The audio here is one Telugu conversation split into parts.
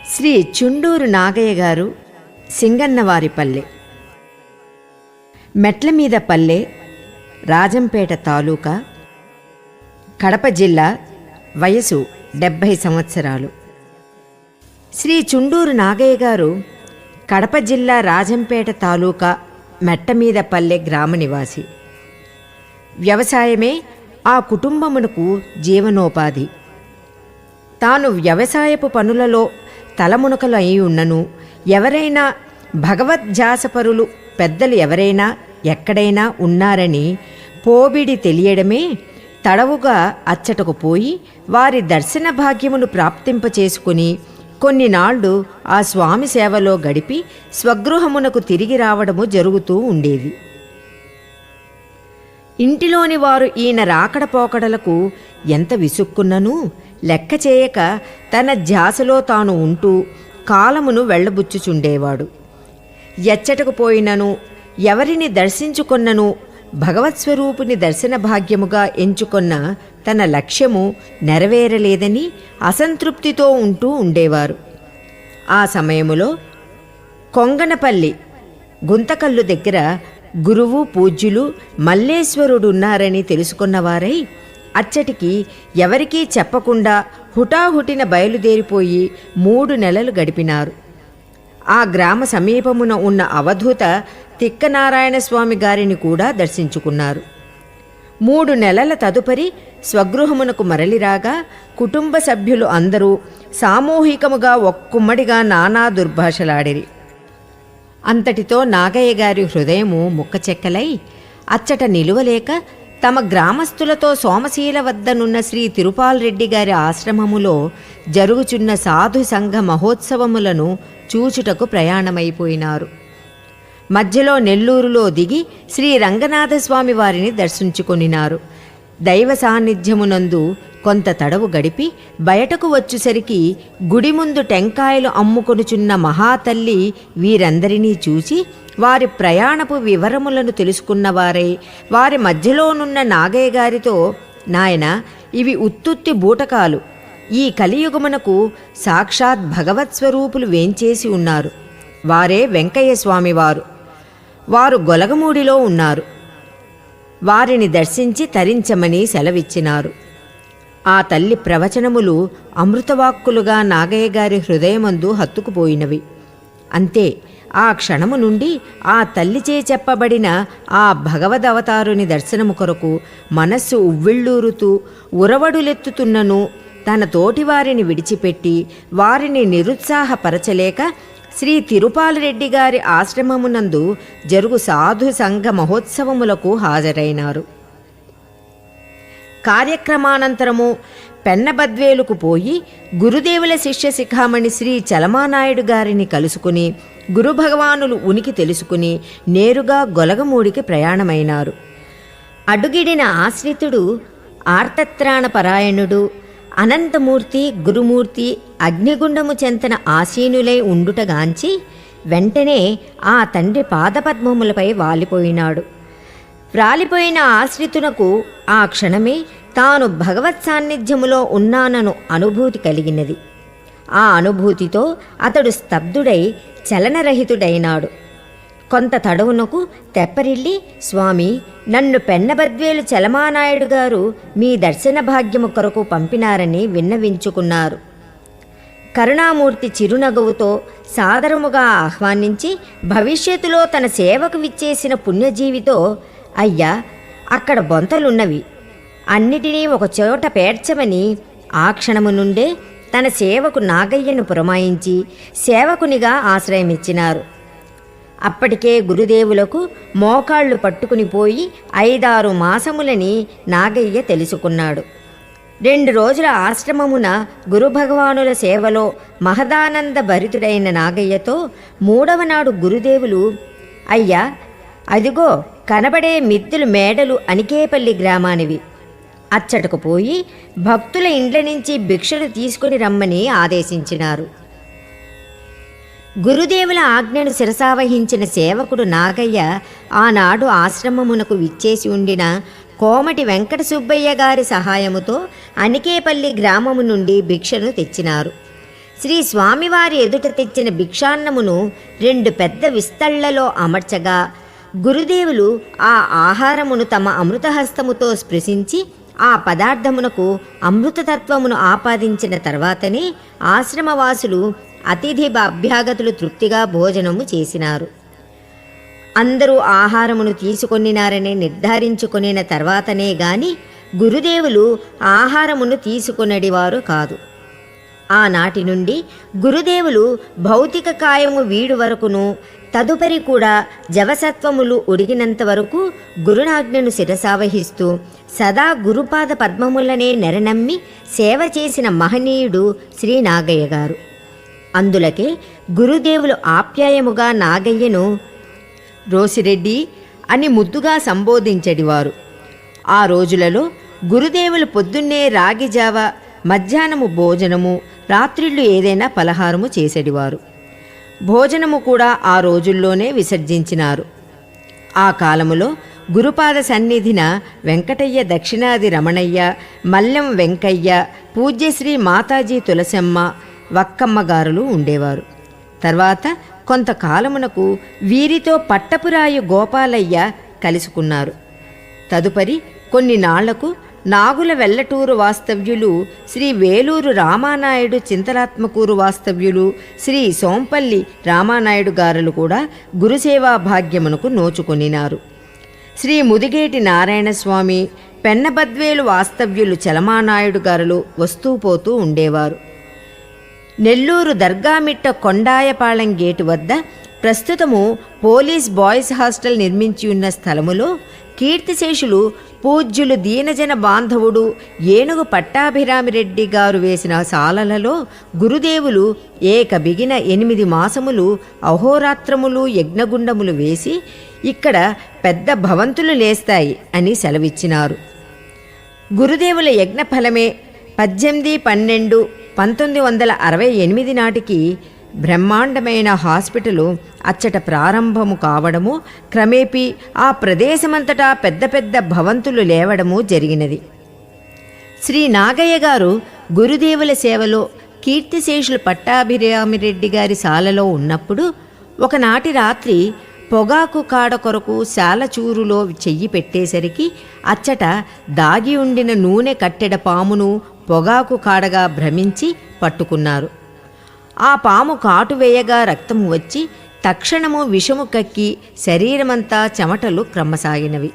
శ్రీ చుండూరు నాగయ్య గారు సింగన్నవారిపల్లె, మెట్లమీద పల్లె, రాజంపేట తాలూకా, కడప జిల్లా. వయసు 70 సంవత్సరాలు. శ్రీ చుండూరు నాగయ్య గారు కడప జిల్లా రాజంపేట తాలూకా మెట్టమీద పల్లె గ్రామ నివాసి. వ్యవసాయమే ఆ కుటుంబమునకు జీవనోపాధి. తాను వ్యవసాయపు పనులలో తలమునకలు అయి ఉన్నను, ఎవరైనా భగవద్ధ్యాసపరులు పెద్దలు ఎవరైనా ఎక్కడైనా ఉన్నారని పోబిడి తెలియడమే తడవుగా అచ్చటకు పోయి వారి దర్శన భాగ్యమును ప్రాప్తింపచేసుకుని కొన్నినాళ్లు ఆ స్వామి సేవలో గడిపి స్వగృహమునకు తిరిగి రావడము జరుగుతూ ఉండేది. ఇంటిలోని వారు ఈయన రాకడపోకడలకు ఎంత విసుక్కున్ననూ లెక్క చేయక తన ధ్యాసలో తాను ఉంటూ కాలమును వెళ్లబుచ్చుచుండేవాడు. ఎచ్చటకు పోయినను, ఎవరిని దర్శించుకొన్నను భగవత్స్వరూపుని దర్శన భాగ్యముగా ఎంచుకొన్న తన లక్ష్యము నెరవేరలేదని అసంతృప్తితో ఉంటూ ఉండేవారు. ఆ సమయములో కొంగనపల్లి గుంతకల్లు దగ్గర గురువు పూజ్యులు మల్లేశ్వరుడున్నారని తెలుసుకున్నవారై అచ్చటికి ఎవరికీ చెప్పకుండా హుటాహుటిన బయలుదేరిపోయి 3 నెలలు గడిపినారు. ఆ గ్రామ సమీపమున ఉన్న అవధూత తిక్కనారాయణ స్వామి గారిని కూడా దర్శించుకున్నారు. 3 నెలల తదుపరి స్వగృహమునకు మరలిరాగా కుటుంబ సభ్యులు అందరూ సామూహికముగా ఒక్కుమ్మడిగా నానా దుర్భాషలాడిరి. అంతటితో నాగయ్య గారి హృదయము ముక్కచెక్కలై అచ్చట నిలువలేక తమ గ్రామస్తులతో సోమశీల వద్దనున్న శ్రీ తిరుపాల్రెడ్డి గారి ఆశ్రమములో జరుగుచున్న సాధు సంఘ మహోత్సవములను చూచుటకు ప్రయాణమైపోయినారు. మధ్యలో నెల్లూరులో దిగి శ్రీ రంగనాథస్వామి వారిని దర్శించుకొనినారు. దైవ సాన్నిధ్యమునందు కొంత తడవు గడిపి బయటకు వచ్చుసరికి గుడి ముందు టెంకాయలు అమ్ముకొనుచున్న మహాతల్లి వీరందరినీ చూచి వారి ప్రయాణపు వివరములను తెలుసుకున్నవారై వారి మధ్యలోనున్న నాగయ్య గారితో, నాయన, ఇవి ఉత్తుత్తి బూటకాలు. ఈ కలియుగమునకు సాక్షాత్ భగవత్ స్వరూపులు వేంచేసి ఉన్నారు. వారే వెంకయ్య స్వామివారు. వారు గొలగమూడిలో ఉన్నారు. వారిని దర్శించి తరించమని సెలవిచ్చినారు. ఆ తల్లి ప్రవచనములు అమృతవాక్కులుగా నాగయ్య గారి హృదయమందు హత్తుకుపోయినవి. అంతే, ఆ క్షణము నుండి ఆ తల్లిచే చెప్పబడిన ఆ భగవదవతారుని దర్శనము కొరకు మనస్సు ఉవ్విళ్ళూరుతూ ఉరవడులెత్తుతున్నను తన తోటివారిని విడిచిపెట్టి వారిని నిరుత్సాహపరచలేక శ్రీ తిరుపాలరెడ్డి గారి ఆశ్రమమునందు జరుగు సాధు సంఘ మహోత్సవములకు హాజరైనారు. కార్యక్రమానంతరము పెన్నబద్వేలుకు పోయి గురుదేవుల శిష్య శిఖామణి శ్రీ చలమానాయుడు గారిని కలుసుకుని గురుభగవానులు ఉనికి తెలుసుకుని నేరుగా గొలగమూడికి ప్రయాణమైనారు. అడుగిడిన ఆశ్రితుడు ఆర్తత్రాణపరాయణుడు అనంతమూర్తి గురుమూర్తి అగ్నిగుండము చెంతన ఆసీనులై ఉండుటగాంచి వెంటనే ఆ తండ్రి పాదపద్మములపై వాలిపోయినాడు. వ్రాలిపోయిన ఆశ్రితునకు ఆ క్షణమే తాను భగవత్ సాన్నిధ్యములో ఉన్నానను అనుభూతి కలిగినది. ఆ అనుభూతితో అతడు స్తబ్దుడై చలనరహితుడైనాడు. కొంత తడవునకు తెప్పరిల్లి, స్వామి, నన్ను పెన్నబద్వేలు చలమానాయుడు గారు మీ దర్శన భాగ్యము కొరకు పంపినారని విన్నవించుకున్నారు. కరుణామూర్తి చిరునగవుతో సాదరముగా ఆహ్వానించి భవిష్యత్తులో తన సేవకు విచ్చేసిన పుణ్యజీవితో, అయ్యా, అక్కడ బొంతలున్నవి, అన్నిటినీ ఒకచోట పేర్చమని ఆ క్షణము నుండే తన సేవకు నాగయ్యను పురమాయించి సేవకునిగా ఆశ్రయమిచ్చినారు. అప్పటికే గురుదేవులకు మోకాళ్ళు పట్టుకుని పోయి 5-6 మాసములని నాగయ్య తెలుసుకున్నాడు. 2 రోజుల ఆశ్రమమున గురుభగవానుల సేవలో మహదానంద భరితుడైన నాగయ్యతో 3వ నాడు గురుదేవులు, అయ్యా, అదిగో కనబడే మిద్దెలు మేడలు అనికేపల్లి గ్రామానివి. అచ్చటకు పోయి భక్తుల ఇండ్ల నుంచి భిక్షలు తీసుకుని రమ్మని ఆదేశించినారు. గురుదేవుల ఆజ్ఞను శిరసావహించిన సేవకుడు నాగయ్య ఆనాడు ఆశ్రమమునకు విచ్చేసి ఉండిన కోమటి వెంకట సుబ్బయ్య గారి సహాయముతో అనికేపల్లి గ్రామము నుండి భిక్షను తెచ్చినారు. శ్రీ స్వామివారి ఎదుట తెచ్చిన భిక్షాన్నమును 2 పెద్ద విస్తళ్లలో అమర్చగా గురుదేవులు ఆ ఆహారమును తమ అమృతహస్తముతో స్పృశించి ఆ పదార్థమునకు అమృతతత్వమును ఆపాదించిన తర్వాతనే ఆశ్రమవాసులు అతిథి అభ్యాగతులు తృప్తిగా భోజనము చేసినారు. అందరూ ఆహారమును తీసుకొనినారని నిర్ధారించుకొనిన తర్వాతనే గాని గురుదేవులు ఆహారమును తీసుకొనడివారు కాదు. ఆనాటి నుండి గురుదేవులు భౌతిక కాయము వీడు వరకును, తదుపరి కూడా జవసత్వములు ఉడిగినంత వరకు గురునాజ్ఞను శిరసావహిస్తూ సదా గురుపాద పద్మములనే నెరనమ్మి సేవ చేసిన మహనీయుడు శ్రీ నాగయ్య గారు. అందులకే గురుదేవులు ఆప్యాయముగా నాగయ్యను రోసిరెడ్డి అని ముద్దుగా సంబోధించడివారు. ఆ రోజులలో గురుదేవులు పొద్దున్నే రాగిజావ, మధ్యాహ్నము భోజనము, రాత్రిళ్ళు ఏదైనా పలహారము చేసేడివారు. భోజనము కూడా ఆ రోజుల్లోనే విసర్జించినారు. ఆ కాలములో గురుపాద సన్నిధిన వెంకటయ్య దక్షిణాది రమణయ్య, మల్లెం వెంకయ్య, పూజ్యశ్రీ మాతాజీ తులసమ్మ, వక్కమ్మగారులు ఉండేవారు. తర్వాత కొంతకాలమునకు వీరితో పట్టపురాయి గోపాలయ్య కలుసుకున్నారు. తదుపరి కొన్ని నాళ్లకు నాగుల వెల్లటూరు వాస్తవ్యులు శ్రీ వేలూరు రామానాయుడు చింతలాత్మకూరు వాస్తవ్యులు శ్రీ సోంపల్లి రామానాయుడు గారులు కూడా గురుసేవా భాగ్యమునకు నోచుకొనినారు. శ్రీ ముదిగేటి నారాయణస్వామి, పెన్నబద్వేలు వాస్తవ్యులు చలమానాయుడు గారులు వస్తూ పోతూ ఉండేవారు. నెల్లూరు దర్గామిట్ట కొండాయపాళెం గేటు వద్ద ప్రస్తుతము పోలీస్ బాయ్స్ హాస్టల్ నిర్మించి ఉన్న స్థలములో కీర్తిశేషులు పూజ్యులు దీనజన బాంధవుడు ఏనుగు పట్టాభిరామిరెడ్డి గారు వేసిన సాలలలో గురుదేవులు బిగిన 8 మాసములు అహోరాత్రములు యజ్ఞగుండములు వేసి ఇక్కడ పెద్ద భవంతులు లేస్తాయి అని సెలవిచ్చినారు. గురుదేవుల యజ్ఞఫలమే 18/12/1968 నాటికి బ్రహ్మాండమైన హాస్పిటలు అచ్చట ప్రారంభము కావడము, క్రమేపీ ఆ ప్రదేశమంతటా పెద్ద పెద్ద భవంతులు లేవడము జరిగినది. శ్రీ నాగయ్య గారు గురుదేవుల సేవలో కీర్తిశేషులు పట్టాభిరామిరెడ్డి గారి శాలలో ఉన్నప్పుడు ఒకనాటి రాత్రి పొగాకు కాడ కొరకు శాలచూరులో చెయ్యి పెట్టేసరికి అచ్చట దాగి ఉండిన నూనె కట్టెడ పామును పొగాకు కాడగా భ్రమించి పట్టుకున్నారు. ఆ పాము కాటు వేయగా రక్తము వచ్చి తక్షణము విషము కక్కి శరీరమంతా చెమటలు క్రమ్మసాగినవి.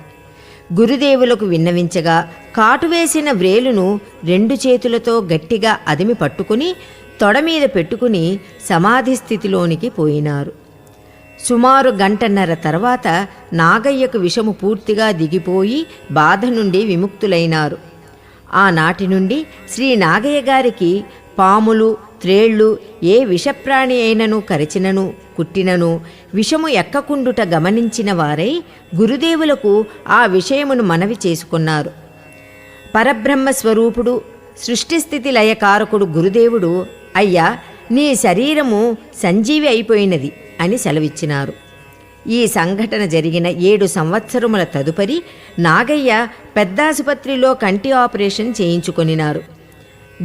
గురుదేవులకు విన్నవించగా కాటువేసిన వ్రేలును 2 చేతులతో గట్టిగా అదిమి పట్టుకుని తొడమీద పెట్టుకుని సమాధి స్థితిలోనికి పోయినారు. సుమారు 1.5 గంటల తర్వాత నాగయ్యకు విషము పూర్తిగా దిగిపోయి బాధ నుండి విముక్తులైనారు. ఆనాటి నుండి శ్రీ నాగయ్య గారికి పాములు, త్రేళ్లు ఏ విషప్రాణి అయినను కరిచినను కుట్టినను విషము ఎక్కకుండుట గమనించిన వారై గురుదేవులకు ఆ విషయమును మనవి చేసుకున్నారు. పరబ్రహ్మ స్వరూపుడు, సృష్టిస్థితి లయకారకుడు గురుదేవుడు, అయ్యా నీ శరీరము సంజీవి అయిపోయినది అని సెలవిచ్చినారు. ఈ సంఘటన జరిగిన 7 సంవత్సరముల తదుపరి నాగయ్య పెద్దాసుపత్రిలో కంటి ఆపరేషన్ చేయించుకొనినారు.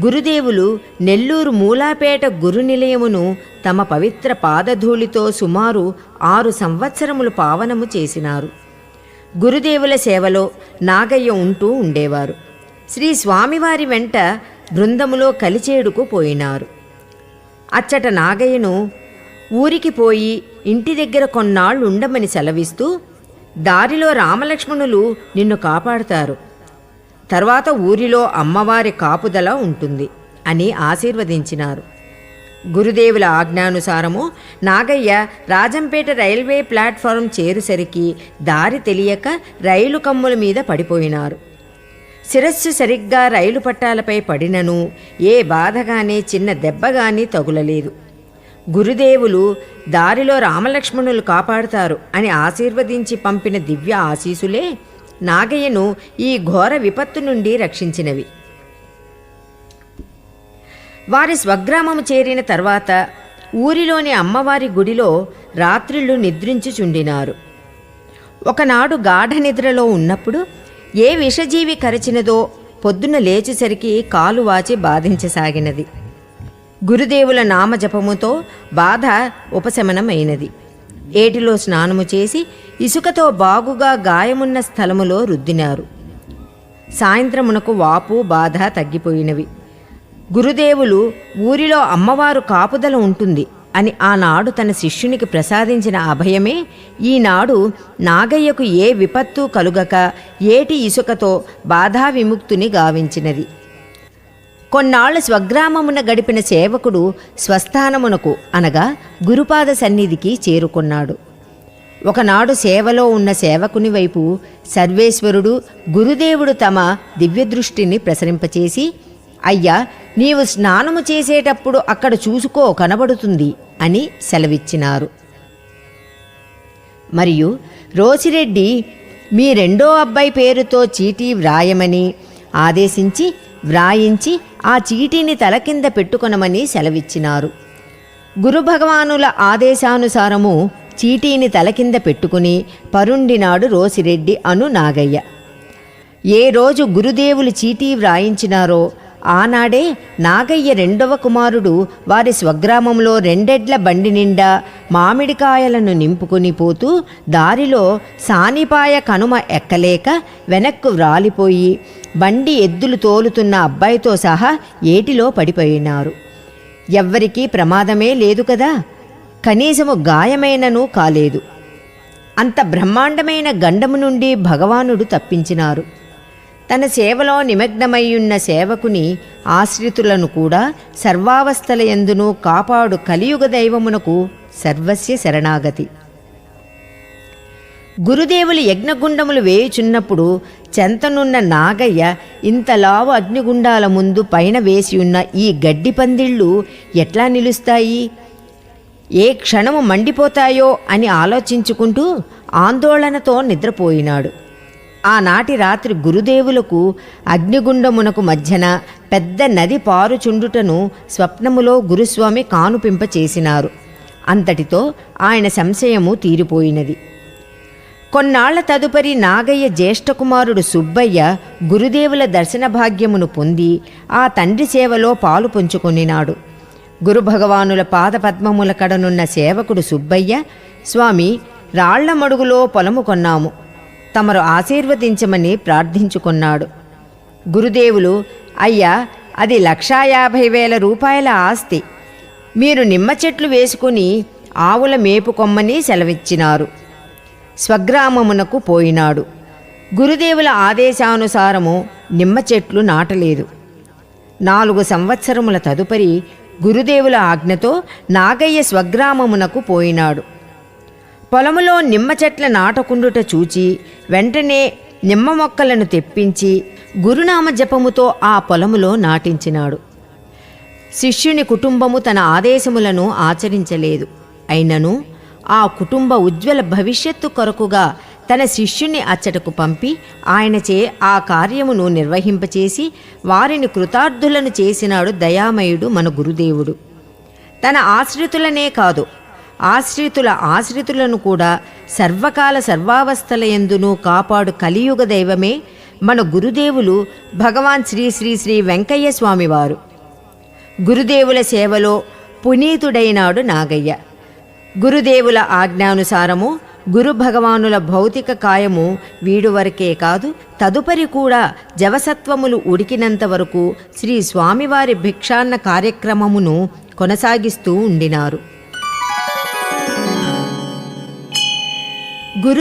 గురుదేవులు నెల్లూరు మూలాపేట గురునిలయమును తమ పవిత్ర పాదధూళితో సుమారు 6 సంవత్సరములు పావనము చేసినారు. గురుదేవుల సేవలో నాగయ్య ఉంటూ ఉండేవారు. శ్రీ స్వామివారి వెంట బృందములో కలిచేడుకు పోయినారు. అచ్చట నాగయ్యను ఊరికి పోయి ఇంటి దగ్గర కొన్నాళ్ళు ఉండమని సెలవిస్తూ, దారిలో రామలక్ష్మణులు నిన్ను కాపాడుతారు, తర్వాత ఊరిలో అమ్మవారి కాపుదల ఉంటుంది అని ఆశీర్వదించినారు. గురుదేవుల ఆజ్ఞానుసారము నాగయ్య రాజంపేట రైల్వే ప్లాట్ఫారం చేరుసరికి దారి తెలియక రైలు కమ్ముల మీద పడిపోయినారు. శిరస్సు సరిగ్గా రైలు పట్టాలపై పడినను ఏ బాధగానే చిన్న దెబ్బగాని తగులలేదు. గురుదేవులు దారిలో రామలక్ష్మణులు కాపాడుతారు అని ఆశీర్వదించి పంపిన దివ్య ఆశీసులే నాగయ్యను ఈ ఘోర విపత్తు నుండి రక్షించినవి. వారి స్వగ్రామము చేరిన తర్వాత ఊరిలోని అమ్మవారి గుడిలో రాత్రిళ్ళు నిద్రించుచుండినారు. ఒకనాడు గాఢ నిద్రలో ఉన్నప్పుడు ఏ విషజీవి కరచినదో పొద్దున లేచేసరికి కాలు వాచి బాధించసాగినది. గురుదేవుల నామజపముతో బాధ ఉపశమనమైనది. ఏటిలో స్నానము చేసి ఇసుకతో బాగుగా గాయమున్న స్థలములో రుద్దినారు. సాయంత్రమునకు వాపు బాధ తగ్గిపోయినవి. గురుదేవులు ఊరిలో అమ్మవారు కాపుదల ఉంటుంది అని ఆనాడు తన శిష్యునికి ప్రసాదించిన అభయమే ఈనాడు నాగయ్యకు ఏ విపత్తు కలుగక ఏటి ఇసుకతో బాధా విముక్తుని గావించినది. కొన్నాళ్ల స్వగ్రామమున గడిపిన సేవకుడు స్వస్థానమునకు అనగా గురుపాద సన్నిధికి చేరుకున్నాడు. ఒకనాడు సేవలో ఉన్న సేవకుని వైపు సర్వేశ్వరుడు గురుదేవుడు తమ దివ్యదృష్టిని ప్రసరింపచేసి, అయ్యా, నీవు స్నానము చేసేటప్పుడు అక్కడ చూసుకో, కనబడుతుంది అని సెలవిచ్చినారు. మరియు రోసిరెడ్డి మీ రెండో అబ్బాయి పేరుతో చీటీ వ్రాయమని ఆదేశించి వ్రాయించి ఆ చీటీని తల కింద పెట్టుకొనమని సెలవిచ్చినారు. గురుభగవానుల ఆదేశానుసారము చీటీని తల కింద పెట్టుకుని పరుండినాడు రోసిరెడ్డి అను నాగయ్య. ఏ రోజు గురుదేవులు చీటీ వ్రాయించినారో ఆనాడే నాగయ్య రెండవ కుమారుడు వారి స్వగ్రామంలో రెండెడ్ల బండి నిండా మామిడికాయలను నింపుకుని పోతూ దారిలో సానిపాయ కనుమ ఎక్కలేక వెనక్కు వ్రాలిపోయి బండి ఎద్దులు తోలుతున్న అబ్బాయితో సహా ఏటిలో పడిపోయినారు. ఎవ్వరికీ ప్రమాదమే లేదు కదా, కనీసము గాయమైనను కాలేదు. అంత బ్రహ్మాండమైన గండము నుండి భగవానుడు తప్పించినారు. తన సేవలో నిమగ్నమయ్యున్న సేవకుని ఆశ్రితులను కూడా సర్వావస్థలయందును కాపాడు కలియుగ దైవమునకు సర్వస్య శరణాగతి. గురుదేవులు యజ్ఞగుండములు వేయుచున్నప్పుడు చెంతనున్న నాగయ్య ఇంతలావు అగ్నిగుండాల ముందు పైన వేసియున్న ఈ గడ్డి పందిళ్ళు ఎట్లా నిలుస్తాయి, ఏ క్షణము మండిపోతాయో అని ఆలోచించుకుంటూ ఆందోళనతో నిద్రపోయినాడు. ఆనాటి రాత్రి గురుదేవులకు అగ్నిగుండమునకు మధ్యన పెద్ద నది పారుచుండుటను స్వప్నములో గురుస్వామి కానుపింపచేసినారు. అంతటితో ఆయన సంశయము తీరిపోయినది. కొన్నాళ్ల తదుపరి నాగయ్య జ్యేష్ఠకుమారుడు సుబ్బయ్య గురుదేవుల దర్శన భాగ్యమును పొంది ఆ తండ్రి సేవలో పాలు పంచుకొనినాడు. గురుభగవానుల పాదపద్మముల కడనున్న సేవకుడు సుబ్బయ్య, స్వామి, రాళ్లమడుగులో పొలము కొన్నాము, తమరు ఆశీర్వదించమని ప్రార్థించుకున్నాడు. గురుదేవులు, అయ్యా, అది 1,50,000 రూపాయల ఆస్తి, మీరు నిమ్మ చెట్లు వేసుకుని ఆవుల మేపుకొమ్మని సెలవిచ్చినారు. స్వగ్రామమునకు పోయినాడు. గురుదేవుల ఆదేశానుసారము నిమ్మ చెట్లు నాటలేదు. 4 సంవత్సరముల తదుపరి గురుదేవుల ఆజ్ఞతో నాగయ్య స్వగ్రామమునకు పోయినాడు. పొలములో నిమ్మ చెట్ల నాటకుండుట చూచి వెంటనే నిమ్మ మొక్కలను తెప్పించి గురునామ జపముతో ఆ పొలములో నాటించినాడు. శిష్యుని కుటుంబము తన ఆదేశములను ఆచరించలేదు. అయినను ఆ కుటుంబ ఉజ్వల భవిష్యత్తు కొరకుగా తన శిష్యుని అచ్చటకు పంపి ఆయనచే ఆ కార్యమును నిర్వహింపచేసి వారిని కృతార్థులను చేసినాడు దయామయుడు మన గురుదేవుడు. తన ఆశ్రితులనే కాదు, ఆశ్రితుల ఆశ్రితులను కూడా సర్వకాల సర్వావస్థలయందును కాపాడు కలియుగ దైవమే మన గురుదేవులు భగవాన్ శ్రీ శ్రీ శ్రీ వెంకయ్య స్వామివారు. గురుదేవుల సేవలో పునీతుడైనాడు నాగయ్య. గురుదేవుల ఆజ్ఞానుసారము గురు భగవానుల భౌతిక కాయము వీడు వరకే కాదు, తదుపరి కూడా జవసత్వములు ఉడికినంత వరకు శ్రీ స్వామివారి భిక్షాన్న కార్యక్రమమును కొనసాగిస్తూ ఉండినారు. గురు